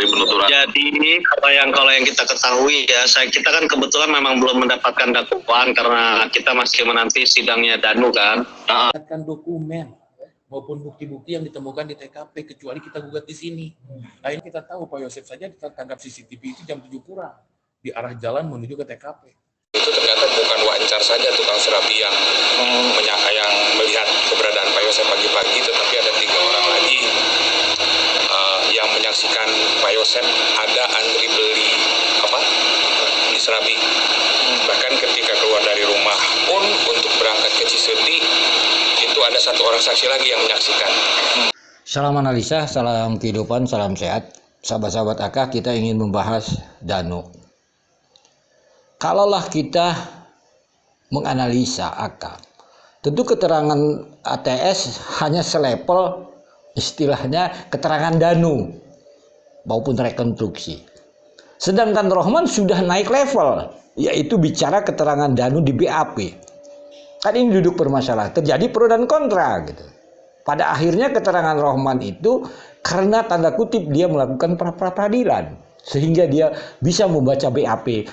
penuturan. Jadi kalau yang kita ketahui ya, kita kan kebetulan memang belum mendapatkan dakwaan karena kita masih menanti sidangnya Danu kan. Mendapatkan dokumen maupun bukti-bukti yang ditemukan di TKP kecuali kita gugat di sini. Nah ini kita tahu Pak Yosef saja tertangkap CCTV itu jam 7 kurang di arah jalan menuju ke TKP. Itu ternyata bukan wawancara saja tukang serabi yang melihat keberadaan Pak Yosef pagi-pagi, tetapi ada 3 orang lagi yang menyaksikan Pak Yosef ada antri beli di serabi. Bahkan ketika keluar dari rumah pun untuk berangkat ke Ciseti itu ada 1 orang saksi lagi yang menyaksikan. Salam analisa, salam kehidupan, salam sehat. Sahabat-sahabat AK, kita ingin membahas Danu. Kalaulah kita menganalisa AK, tentu keterangan ATS hanya selevel istilahnya keterangan Danu maupun rekonstruksi. Sedangkan Rohman sudah naik level, yaitu bicara keterangan Danu di BAP. Kan ini duduk permasalahan, terjadi pro dan kontra gitu. Pada akhirnya keterangan Rohman itu karena tanda kutip dia melakukan pra-peradilan, sehingga dia bisa membaca BAP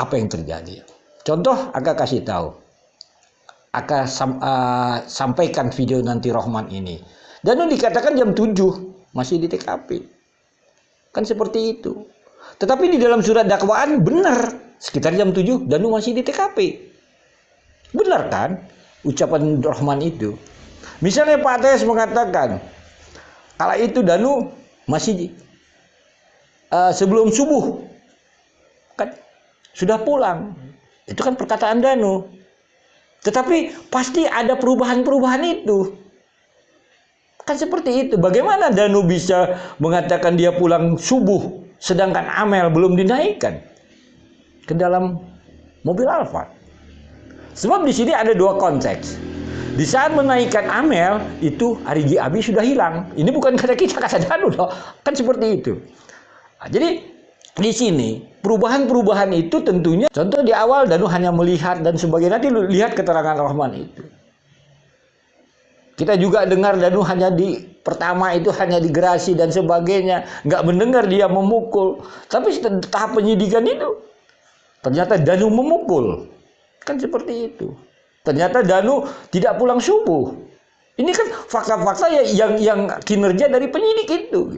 apa yang terjadi. Contoh, Aka kasih tahu. Aka sampaikan video nanti Rohman ini. Danu dikatakan jam 7 masih di TKP. Kan seperti itu. Tetapi di dalam surat dakwaan benar sekitar jam 7 Danu masih di TKP. Benar kan ucapan Rohman itu? Misalnya Pak ATS mengatakan kala itu Danu masih sebelum subuh kan sudah pulang. Itu kan perkataan Danu. Tetapi pasti ada perubahan-perubahan itu. Kan seperti itu. Bagaimana Danu bisa mengatakan dia pulang subuh sedangkan Amel belum dinaikkan ke dalam mobil Alphard? Sebab di sini ada 2 konteks. Di saat menaikkan Amel itu Arigi Abi sudah hilang. Ini bukan kata kita, kata Danu loh. Kan seperti itu. Nah, jadi di sini perubahan-perubahan itu tentunya, contoh di awal Danu hanya melihat dan sebagainya. Nanti lihat keterangan Rohman itu. Kita juga dengar Danu hanya di pertama itu hanya digerasi dan sebagainya, nggak mendengar dia memukul. Tapi tahap penyidikan itu ternyata Danu memukul, kan seperti itu. Ternyata Danu tidak pulang subuh. Ini kan fakta-fakta yang kinerja dari penyidik itu.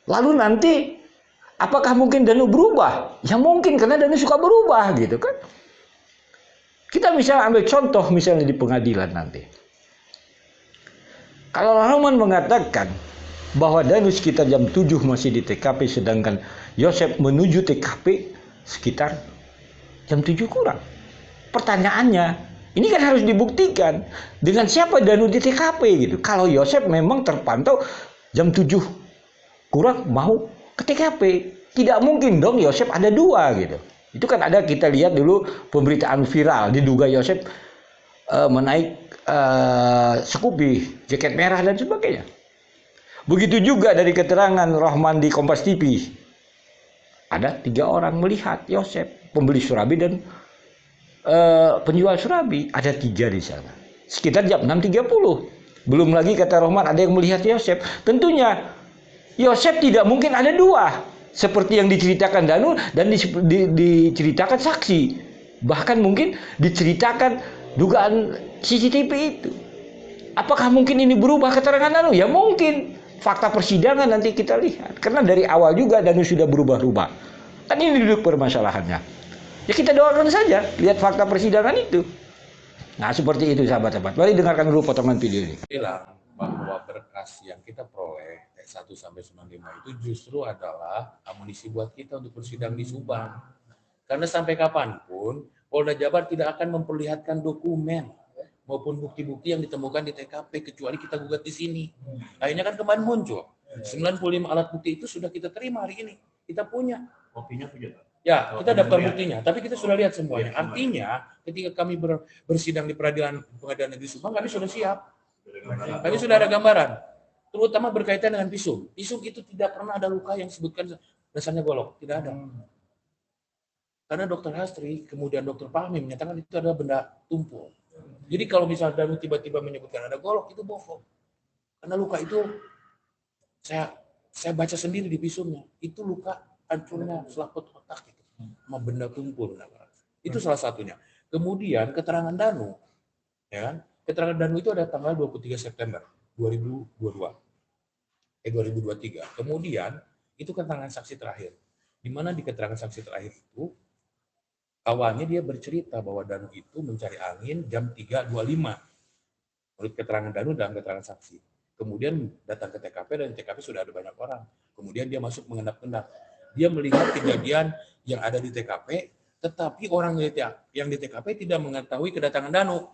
Lalu nanti apakah mungkin Danu berubah? Ya mungkin, karena Danu suka berubah gitu kan. Kita bisa ambil contoh misalnya di pengadilan nanti. Kalau Rohman mengatakan bahwa Danu sekitar jam 7 masih di TKP sedangkan Yosef menuju TKP sekitar jam 7 kurang. Pertanyaannya, ini kan harus dibuktikan dengan siapa Danu di TKP gitu. Kalau Yosef memang terpantau jam 7 kurang mau ke TKP, tidak mungkin dong Yosef ada 2 gitu. Itu kan ada, kita lihat dulu pemberitaan viral diduga Yosef menaik Scoopy, jaket merah dan sebagainya. Begitu juga dari keterangan Rohman di Kompas TV. Ada 3 orang melihat Yosef, pembeli surabi dan penjual surabi. Ada 3 di sana. Sekitar jam 6.30. Belum lagi kata Rohman ada yang melihat Yosef. Tentunya Yosef tidak mungkin ada 2. Seperti yang diceritakan Danu dan diceritakan saksi. Bahkan mungkin diceritakan dugaan CCTV itu. Apakah mungkin ini berubah keterangan Danu? Ya mungkin. Fakta persidangan nanti kita lihat. Karena dari awal juga Danu sudah berubah-ubah. Kan ini duduk permasalahannya. Ya kita doakan saja. Lihat fakta persidangan itu. Nah seperti itu sahabat-sahabat. Mari dengarkan dulu potongan video ini. Bilang bahwa berkas yang kita peroleh T1 sampai 95 itu justru adalah amunisi buat kita untuk bersidang di Subang. Karena sampai kapanpun Polda Jabar tidak akan memperlihatkan dokumen maupun bukti-bukti yang ditemukan di TKP kecuali kita gugat di sini. Akhirnya kan kemarin muncul 95 alat bukti itu sudah kita terima hari ini. Kita punya. Kopinya punya. Ya, kita daftar buktinya, tapi kita sudah lihat semuanya. Artinya, ketika kami bersidang di pengadilan negeri Subang, kami sudah siap. Kami sudah ada gambaran, terutama berkaitan dengan visum. Visum itu tidak pernah ada luka yang disebutkan dasarnya golok, tidak ada. Karena dokter Hastri, kemudian dokter Fahmi menyatakan itu adalah benda tumpul. Jadi kalau misalnya Danu tiba-tiba menyebutkan ada golok, itu bohong. Karena luka itu saya Saya baca sendiri di visumnya, itu luka hancurnya selaput otak itu, sama benda tumpul. Itu salah satunya. Kemudian keterangan Danu, ya kan? Keterangan Danu itu ada tanggal 23 September 2023. Kemudian itu keterangan saksi terakhir. Di mana di keterangan saksi terakhir itu awalnya dia bercerita bahwa Danu itu mencari angin jam 3.25. Menurut keterangan Danu dan keterangan saksi. Kemudian datang ke TKP dan di TKP sudah ada banyak orang. Kemudian dia masuk mengendap-endap. Dia melihat kejadian yang ada di TKP, tetapi orang yang di TKP tidak mengetahui kedatangan Danu.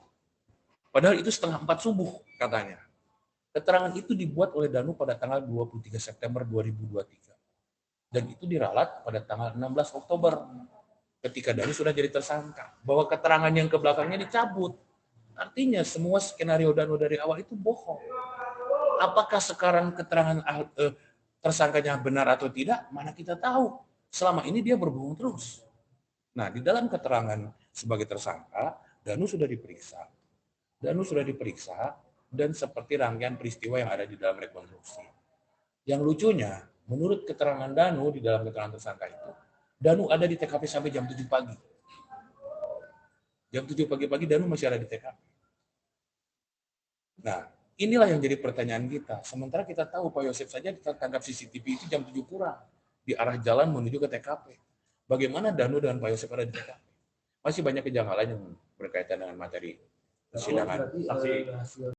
Padahal itu setengah 4 subuh katanya. Keterangan itu dibuat oleh Danu pada tanggal 23 September 2023. Dan itu diralat pada tanggal 16 Oktober. Ketika Danu sudah jadi tersangka. Bahwa keterangan yang ke belakangnya dicabut. Artinya semua skenario Danu dari awal itu bohong. Apakah sekarang keterangan tersangkanya benar atau tidak? Mana kita tahu. Selama ini dia berbohong terus. Nah, di dalam keterangan sebagai tersangka, Danu sudah diperiksa. Dan seperti rangkaian peristiwa yang ada di dalam rekonstruksi. Yang lucunya, menurut keterangan Danu di dalam keterangan tersangka itu, Danu ada di TKP sampai jam 7 pagi. Jam 7 pagi-pagi Danu masih ada di TKP. Nah, inilah yang jadi pertanyaan kita. Sementara kita tahu Pak Yosef saja tertangkap CCTV itu jam 7 kurang di arah jalan menuju ke TKP. Bagaimana Danu dan Pak Yosef ada di TKP? Masih banyak kejanggalan yang berkaitan dengan materi persidangan.